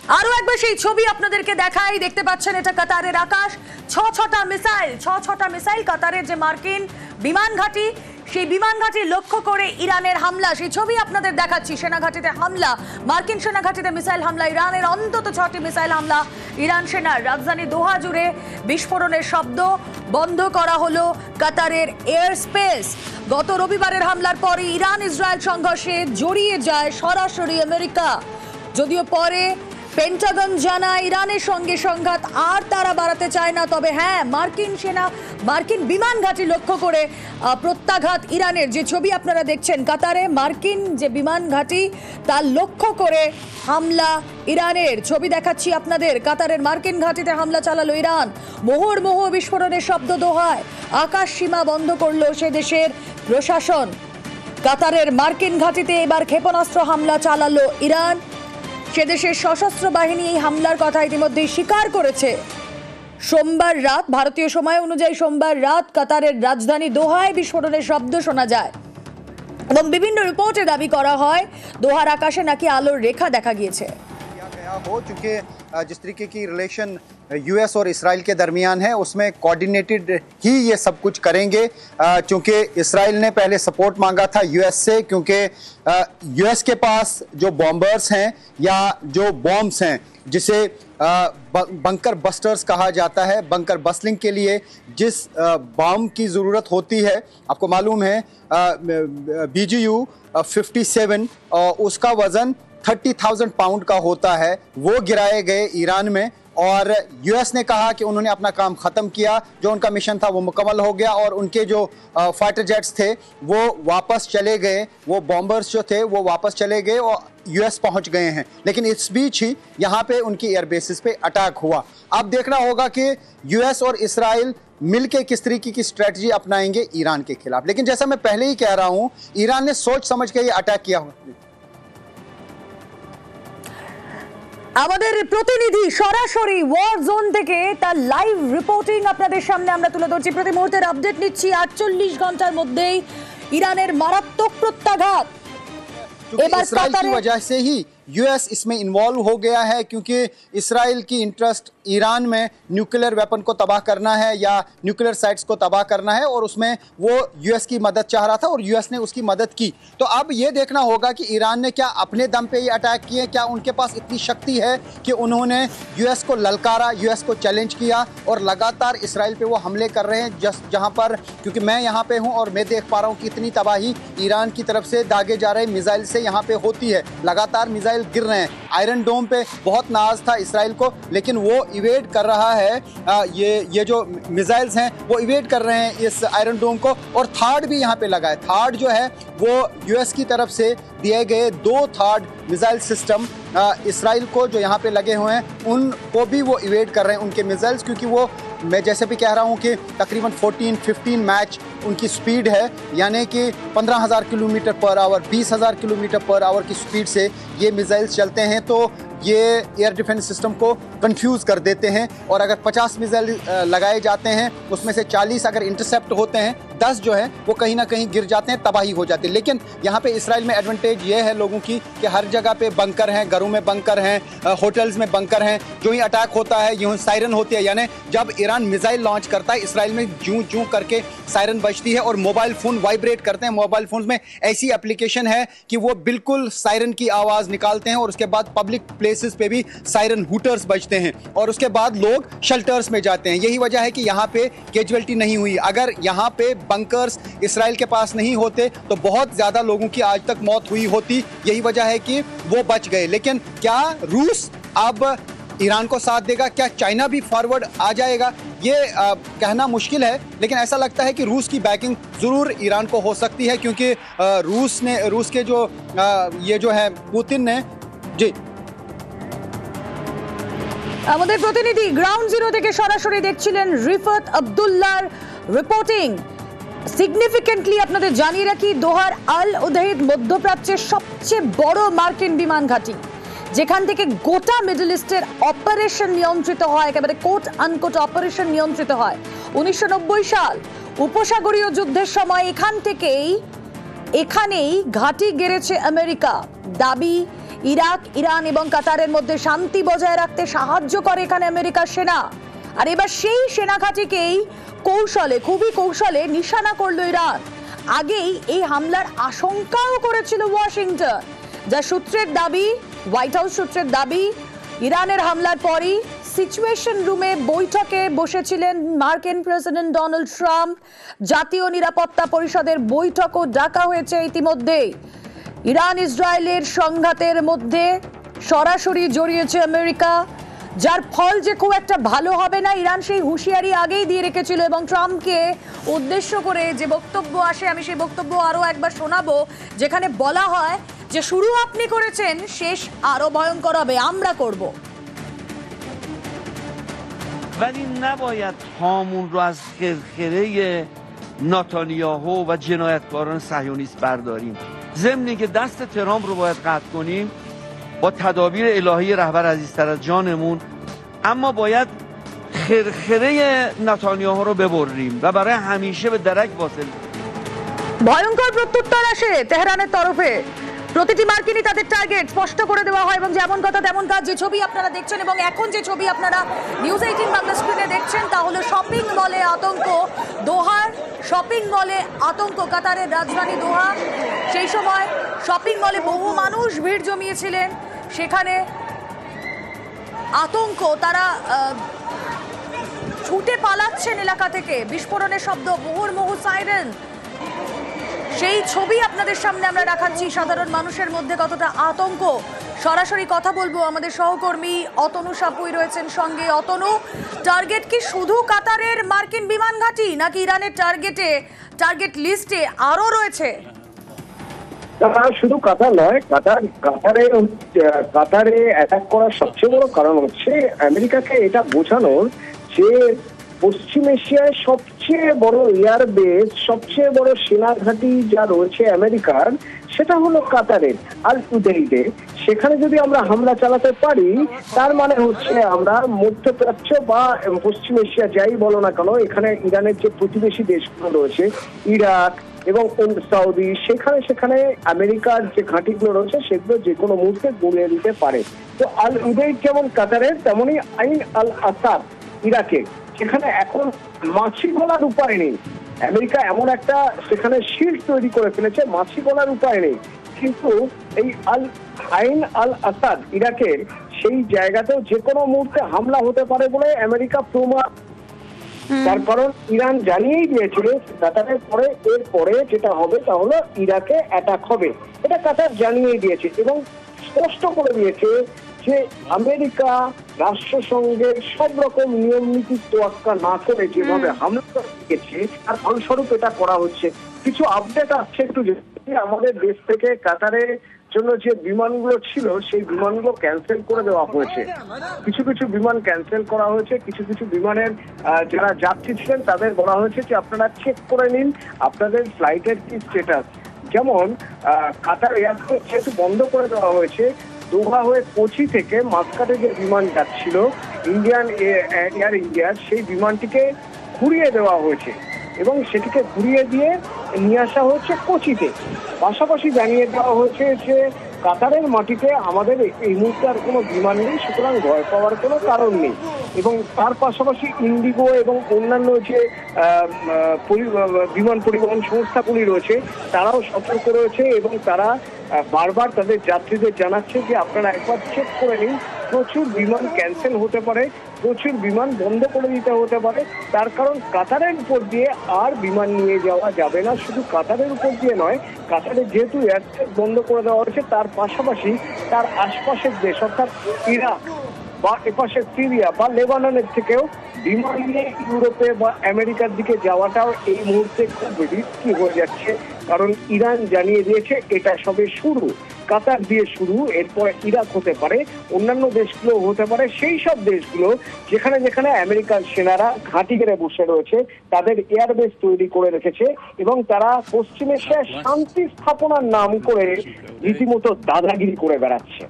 আরো একবার সেই ছবি আপনাদেরকে দেখাই। দেখতে পাচ্ছেন এটা কাতারের আকাশ। ছটা মিসাইল কাতারের যে মার্কিন বিমান ঘাঁটি, সেই বিমান ঘাঁটি লক্ষ্য করে ইরানের হামলা, সেই ছবি আপনাদের দেখাচ্ছি। সেনাঘাঁটিতে হামলা, মার্কিন সেনাঘাঁটিতে মিসাইল হামলা, ইরানের অন্তত 6টি মিসাইল হামলা ইরান সেনার। রাজধানী দোহা জুড়ে বিস্ফোরণের শব্দ, বন্ধ করা হলো কাতারের এয়ার স্পেস। গত রবিবারের হামলার পরে ইরান ইসরায়েল সংঘর্ষে জড়িয়ে যায় সরাসরি আমেরিকা। যদিও পরে পেন্টাগন জানায় ইরানের সঙ্গে সংঘাত আর তারা বাড়াতে চায় না, তবে হ্যাঁ মার্কিন বিমান ঘাঁটি লক্ষ্য করে প্রত্যাঘাত ইরানের। যে ছবি আপনারা দেখছেন কাতারে মার্কিন যে বিমান ঘাঁটি তার লক্ষ্য করে হামলা ইরানের, ছবি দেখাচ্ছি আপনাদের। কাতারের মার্কিন ঘাঁটিতে হামলা চালালো ইরান। মুহুর্মুহু বিস্ফোরণের শব্দ দোহায়, আকাশ সীমা বন্ধ করলো সে দেশের প্রশাসন। কাতারের মার্কিন ঘাঁটিতে এবার ক্ষেপণাস্ত্র হামলা চালালো ইরান। সে দেশের সশস্ত্র বাহিনী এই হামলার কথা ইতিমধ্যেই স্বীকার করেছে। সোমবার রাত ভারতীয় সময় অনুযায়ী সোমবার রাত কাতারের রাজধানী দোহায় বিস্ফোরণের শব্দ শোনা যায় এবং বিভিন্ন রিপোর্টে দাবি করা হয় দোহার আকাশে নাকি আলোর রেখা দেখা গিয়েছে। हो चुके जिस तरीके की रिलेशन यूएस और इसराइल के दरमियान है उसमें कोऑर्डिनेटेड ही ये सब कुछ करेंगे, क्योंकि इसराइल ने पहले सपोर्ट मांगा था यूएस से, क्योंकि यूएस के पास जो बॉम्बर्स हैं या जो बॉम्ब्स हैं जिसे बंकर बस्टर्स कहा जाता है, बंकर बस्टिंग के लिए जिस बॉम्ब की ज़रूरत होती है, आपको मालूम है BGU 57 उसका वज़न 30,000 पाउंड का होता है, वो गिराए गए ईरान में। और यूएस ने कहा कि उन्होंने अपना काम ख़त्म किया, जो उनका मिशन था वो मुकम्मल हो गया और उनके जो फाइटर जेट्स थे वो वापस चले गए, वो बॉम्बर्स जो थे वो वापस चले गए और यूएस पहुंच गए हैं। लेकिन इस बीच ही यहाँ पे उनकी एयर बेसिस पे अटैक हुआ। अब देखना होगा कि यूएस और इसराइल मिलके किस तरीके की स्ट्रेटजी अपनाएंगे ईरान के खिलाफ। लेकिन जैसा मैं पहले ही कह रहा हूँ, ईरान ने सोच समझ के ये अटैक किया। আমাদের প্রতিনিধি সরাসরি ওয়ার জোন থেকে তার লাইভ রিপোর্টিং আপনাদের সামনে আমরা তুলে ধরছি। প্রতি মুহূর্তের আপডেট নিচ্ছি। 48 ঘন্টার মধ্যেই ইরানের মারাত্মক প্রত্যাঘাত। इसराइल की वजह से ही यूएस इसमें इन्वॉल्व हो गया है, क्योंकि इसराइल की इंटरेस्ट ईरान में न्यूक्लियर वेपन को तबाह करना है या न्यूक्लियर साइट्स को तबाह करना है, और उसमें वो यूएस की मदद चाह रहा था और यूएस ने उसकी मदद की। तो अब ये देखना होगा कि ईरान ने क्या अपने दम पे ये अटैक किए, क्या उनके पास इतनी शक्ति है कि उन्होंने यूएस को ललकारा, यूएस को चैलेंज किया और लगातार इसराइल पे वो हमले कर रहे हैं। जहाँ पर, क्योंकि मैं यहाँ पे हूँ और मैं देख पा रहा हूँ कि इतनी तबाही ईरान की तरफ से दागे जा रहे मिसाइल से यहाँ पे होती है। लगातार मिसाइल गिर रहे हैं। आयरन डोम पे बहुत नाज था इसराइल को, लेकिन वो इवेड कर रहा है, ये जो मिसाइल्स हैं वो इवेड कर रहे हैं इस आयरन डोम को। और थार्ड भी यहाँ पे लगा है। थार्ड जो है वो यूएस की तरफ से दिए गए 2 थार्ड मिसाइल सिस्टम इसराइल को जो यहाँ पे लगे हुए हैं उनको भी वो इवेड कर रहे हैं उनके मिसाइल्स, क्योंकि वो मैं जैसे भी कह रहा हूँ कि तकरीबन 14-15 मैच उनकी स्पीड है, यानी कि 15,000 kilometre per hour, 20,000 kilometre per hour की स्पीड से ये मिसाइल्स चलते हैं। तो ये एयर डिफेंस सिस्टम को कंफ्यूज कर देते हैं। और अगर 50 मिसाइल लगाए जाते हैं उसमें से 40 अगर इंटरसेप्ट होते हैं, 10 जो है वो कहीं ना कहीं गिर जाते हैं, तबाही हो जाती है। लेकिन यहाँ पे इसराइल में एडवांटेज ये है लोगों की कि हर जगह पे बंकर हैं, घरों में बंकर हैं, होटल्स में बंकर हैं। जो ही अटैक होता है यूँ सायरन होती है, यानी जब ईरान मिसाइल लॉन्च करता है इसराइल में जूं जूं करके सायरन बजती है और मोबाइल फ़ोन वाइब्रेट करते हैं। मोबाइल फ़ोन में ऐसी एप्लीकेशन है कि वो बिल्कुल सायरन की आवाज़ निकालते हैं और उसके बाद पब्लिक प्लेसेस पे भी सायरन हूटर्स बजते हैं और उसके बाद लोग शेल्टर्स में जाते हैं। यही वजह है कि यहाँ पे कैजुअल्टी नहीं हुई। अगर यहाँ पे बंकर्स इसराइल के पास नहीं होते तो बहुत ज़्यादा लोगों की आज तक मौत हुई होती। यही वजह है कि वो बच गए। लेकिन क्या रूस अब ईरान को साथ देगा? क्या चाइना भी फॉरवर्ड आ जाएगा? ये कहना मुश्किल है, लेकिन ऐसा लगता है कि रूस की बैकिंग ज़रूर ईरान को हो सकती है, क्योंकि रूस के जो ये जो है पुतिन ने जी আমাদের প্রতিনিধি গ্রাউন্ড জিরো থেকে সরাসরি দেখছিলেন রিফাত আব্দুল্লাহর রিপোর্টিং। সিগনিফিকেন্টলি আপনাদের জানিয়ে রাখি, দোহার আল উদেইদ মধ্যপ্রাচ্যের সবচেয়ে বড় মার্কিন বিমান ঘাঁটি, যেখান থেকে গোটা মিডল ইস্টের অপারেশন নিয়ন্ত্রিত হয়, একেবারে কোট আনকোট অপারেশন নিয়ন্ত্রিত হয়। 1990 সাল উপসাগরীয় যুদ্ধের সময় এখানেই ঘাঁটি গেড়েছে আমেরিকা। দাবি ইরাক, ইরান এবং কাতারের মধ্যে শান্তি বজায় রাখতে সাহায্য করে এখানে আমেরিকার সেনা। আর এবার সেই সেনা ঘাঁটিকেই খুবই কৌশলে নিশানা করলো ইরান। আগেই এই হামলার আশঙ্কাও করেছিল ওয়াশিংটন, যা সূত্রের দাবি, হোয়াইট হাউস সূত্রের দাবি, ইরানের হামলার পরই সিচুয়েশন রুমে বৈঠকে বসেছিলেন মার্কিন প্রেসিডেন্ট ডোনাল্ড ট্রাম্প। জাতীয় নিরাপত্তা পরিষদের বৈঠকও ডাকা হয়েছে ইতিমধ্যেই। ইরান ইসরায়েলের সংঘাতের মধ্যে সরাসরি জড়িয়েছে আমেরিকা, যার ফল যে খুব একটা ভালো হবে না ইরান সেই হুঁশিয়ারি আগেই দিয়ে রেখেছিল। এবং ট্রাম্পকে উদ্দেশ্য করে যে বক্তব্য আসে, আমি সেই বক্তব্য আরও একবার শোনাবো, যেখানে বলা হয় যে শুরু আপনি করেছেন, শেষ আরো ভয়ঙ্কর হবে, আমরা করব। ولی نباید هامون رو از خرخره نتانیاهو و جنایتکاران صهیونیست برداریم. ضمن که دست ترامپ رو باید قطع کنیم با تدابیر الهی رهبر عزیزتر از جانمون، اما باید خرخره نتانیاهو رو ببریم و برای همیشه به درک واصل. ভয়ঙ্কর প্রত্যুত্তর আসে তেহরানের তরফে। প্রতিটি মার্কিনই তাদের টার্গেট স্পষ্ট করে দেওয়া হয় এবং যেমন কথা তেমন কাজ। যে ছবি আপনারা দেখছেন এবং এখন যে ছবি আপনারা নিউজ 18 বাংলা স্ক্রিনে দেখছেন, তা হলো শপিং মলে আতঙ্ক, দোহার শপিং মলে আতঙ্ক, কাতারের রাজধানী দোহা। সেই সময় শপিং মলে বহু মানুষ ভিড় জমিয়েছিলেন, সেখানে আতঙ্ক, তারা ছুটে পালাচ্ছেন এলাকা থেকে, বিস্ফোরণের শব্দ, মুহুর্মুহু সাইরেন। সেই ছবি আপনাদের সামনে আমরা দেখাচ্ছি। সাধারণ মানুষের মধ্যে কতটা আতঙ্ক। সরাসরি কথা বলবো, আমাদের সহকর্মী অতনু সাপুই রয়েছেন সঙ্গে। অতনু, টার্গেট কি শুধু কাতারের মার্কিন বিমান ঘাঁটি, নাকি ইরানের টার্গেট লিস্টে আরো রয়েছে? শুধু কাতার নয়, কাতারে অ্যাটাক করার সবচেয়ে বড় কারণ হচ্ছে আমেরিকাকে এটা বোঝানোর যে পশ্চিম এশিয়ায় সবচেয়ে বড় এয়ারবেস, সবচেয়ে বড় সেনা ঘাঁটি যা রয়েছে আমেরিকার, সেটা হলো কাতারের আল উদেইদে। সেখানে যদি আমরা হামলা চালাতে পারি, তার মানে হচ্ছে আমরা মধ্যপ্রাচ্য বা পশ্চিম এশিয়া যাই বলো না কেন, এখানে ইরানের যে প্রতিবেশী দেশগুলো রয়েছে, ইরাক এবং সৌদি, সেখানে আমেরিকার যে ঘাঁটিগুলো রয়েছে সেগুলো যে কোনো মুহূর্তে গুলিয়ে দিতে পারে। তো আল উদেইদ যেমন কাতারের, তেমনই আইন আল আসাদ ইরাকের। সেখানে এখন মাছি গলার উপায় নেই। আমেরিকা এমন একটা সেখানে শিল্ড তৈরি করে ফেলেছে, মাছি গলার উপায় নেই। কিন্তু এই আইন আল আসাদ ইরাকের সেই জায়গাতেও যে কোনো মুহূর্তে হামলা হতে পারে বলে আমেরিকা প্রমাণ। তার কারণ ইরান জানিয়েই দিয়েছিল কাতারের পরে এরপরে যেটা হবে তা হলো ইরাকে অ্যাটাক হবে। এটা কাতার জানিয়েই দিয়েছে এবং স্পষ্ট করে দিয়েছে যে আমেরিকা রাষ্ট্রসংঘের সব রকম নিয়ম নীতি তোয়াক্কা না করে যেভাবে হামলা দিয়েছে, তার ফলস্বরূপ এটা করা হচ্ছে। কিছু আপডেট আসছে একটু, আমাদের দেশ থেকে কাতারের জন্য যে বিমানগুলো ছিল সেই বিমানগুলো ক্যান্সেল করে দেওয়া হয়েছে। কিছু বিমান ক্যান্সেল করা হয়েছে, কিছু বিমানের যারা যাত্রী ছিলেন তাদের বলা হয়েছে যে আপনারা চেক করে নিন আপনাদের ফ্লাইটের কি স্ট্যাটাস। যেমন কাতার এয়ারপোর্ট যেহেতু বন্ধ করে দেওয়া হয়েছে, দোহা হয়ে কোচি থেকে মাস্কাটে যে বিমান যাচ্ছিল ইন্ডিয়ান এয়ার ইন্ডিয়ার, সেই বিমানটিকে ঘুরিয়ে দেওয়া হয়েছে এবং সেটিকে ঘুরিয়ে দিয়ে নিয়ে আসা হচ্ছে কোচিতে। পাশাপাশি জানিয়ে দেওয়া হয়েছে যে কাতারের মাটিতে আমাদের এই মুহূর্তে আর কোনো বিমান নেই, সুতরাং ভয় পাওয়ার কোনো কারণ নেই। এবং তার পাশাপাশি ইন্ডিগো এবং অন্যান্য যে বিমান পরিবহন সংস্থাগুলি রয়েছে তারাও সতর্ক রয়েছে এবং তারা বারবার তাদের যাত্রীদের জানাচ্ছে যে আপনারা একবার চেক করে নিন, প্রচুর বিমান ক্যান্সেল হতে পারে, প্রচুর বিমান বন্ধ করে দিতে হতে পারে। তার কারণ কাতারের উপর দিয়ে আর বিমান নিয়ে যাওয়া যাবে না। শুধু কাতারের উপর দিয়ে নয়, কাতারে যেহেতু এয়ারপোর্ট বন্ধ করে দেওয়া হয়েছে, তার পাশাপাশি তার আশপাশের দেশ অর্থাৎ ইরাক বা এপাশে সিরিয়া বা লেবাননের থেকেও বিমান নিয়ে ইউরোপে বা আমেরিকার দিকে যাওয়াটাও এই মুহূর্তে খুব রিস্কি হয়ে যাচ্ছে। কারণ ইরান জানিয়ে দিয়েছে এটা সবে শুরু, কাতার দিয়ে শুরু, এরপর ইরাক হতে পারে, অন্যান্য দেশগুলো হতে পারে। সেই সব দেশগুলো যেখানে আমেরিকান সেনারা ঘাঁটি গেড়ে বসে রয়েছে, তাদের এয়ারবেস তৈরি করে রেখেছে এবং তারা পশ্চিম এশিয়ায় শান্তি স্থাপনার নাম করে রীতিমতো দাদাগিরি করে বেড়াচ্ছে।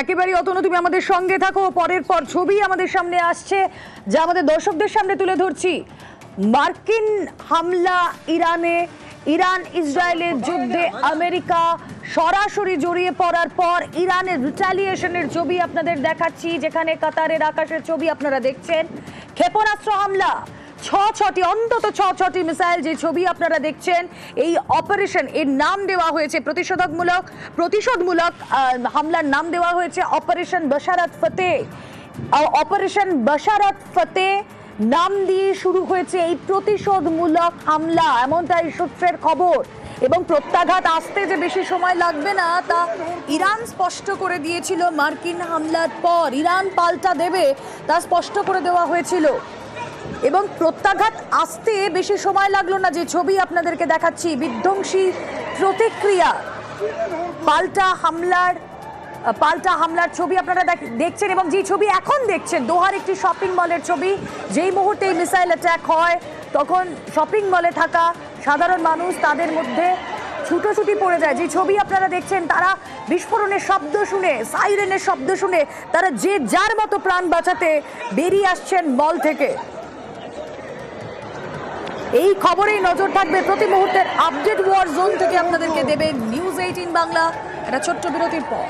একেবারে অতনু, তুমি আমাদের সঙ্গে থাকো। পরের পর ছবি আমাদের সামনে আসছে যা আমাদের দর্শকদের সামনে তুলে ধরছি। মার্কিন হামলা ইরানে, ইরান ইসরায়েলের যুদ্ধে আমেরিকা সরাসরি জড়িয়ে পড়ার পর ইরানের রিটালিয়েশনের ছবি আপনাদের দেখাচ্ছি, যেখানে কাতারের আকাশের ছবি আপনারা দেখছেন। ক্ষেপণাস্ত্র হামলা, অন্তত ছটি মিসাইল, যে ছবি আপনারা দেখছেন। এই অপারেশন এর নাম দেওয়া হয়েছে প্রতিশোধমূলক হামলার নাম দেওয়া হয়েছে অপারেশন বাশারাত ফতেহ। অপারেশন বাশারাত ফতেহ নাম দিয়ে শুরু হয়েছে এই প্রতিশোধমূলক হামলা, এমনটাই সূত্রের খবর। এবং প্রত্যাঘাত আসতে যে বেশি সময় লাগবে না তা ইরান স্পষ্ট করে দিয়েছিল। মার্কিন হামলার পর ইরান পাল্টা দেবে তা স্পষ্ট করে দেওয়া হয়েছিল এবং প্রত্যাঘাত আসতে বেশি সময় লাগলো না। যে ছবি আপনাদেরকে দেখাচ্ছি, বিধ্বংসী প্রতিক্রিয়া, পাল্টা হামলার ছবি আপনারা দেখছেন। এবং যে ছবি এখন দেখছেন দোহার একটি শপিং মলের ছবি। যেই মুহূর্তে এই মিসাইল অ্যাটাক হয় তখন শপিং মলে থাকা সাধারণ মানুষ তাদের মধ্যে ছুটোছুটি পড়ে যায়। যে ছবি আপনারা দেখছেন, তারা বিস্ফোরণের শব্দ শুনে, সাইরেনের শব্দ শুনে তারা যে যার মতো প্রাণ বাঁচাতে বেরিয়ে আসছেন মল থেকে। এই খবরেই নজর থাকবে, প্রতি মুহূর্তের আপডেট ওয়ার জোন থেকে আপনাদেরকে দেবে নিউজ 18 বাংলা। একটা ছোট্ট বিরতির পর।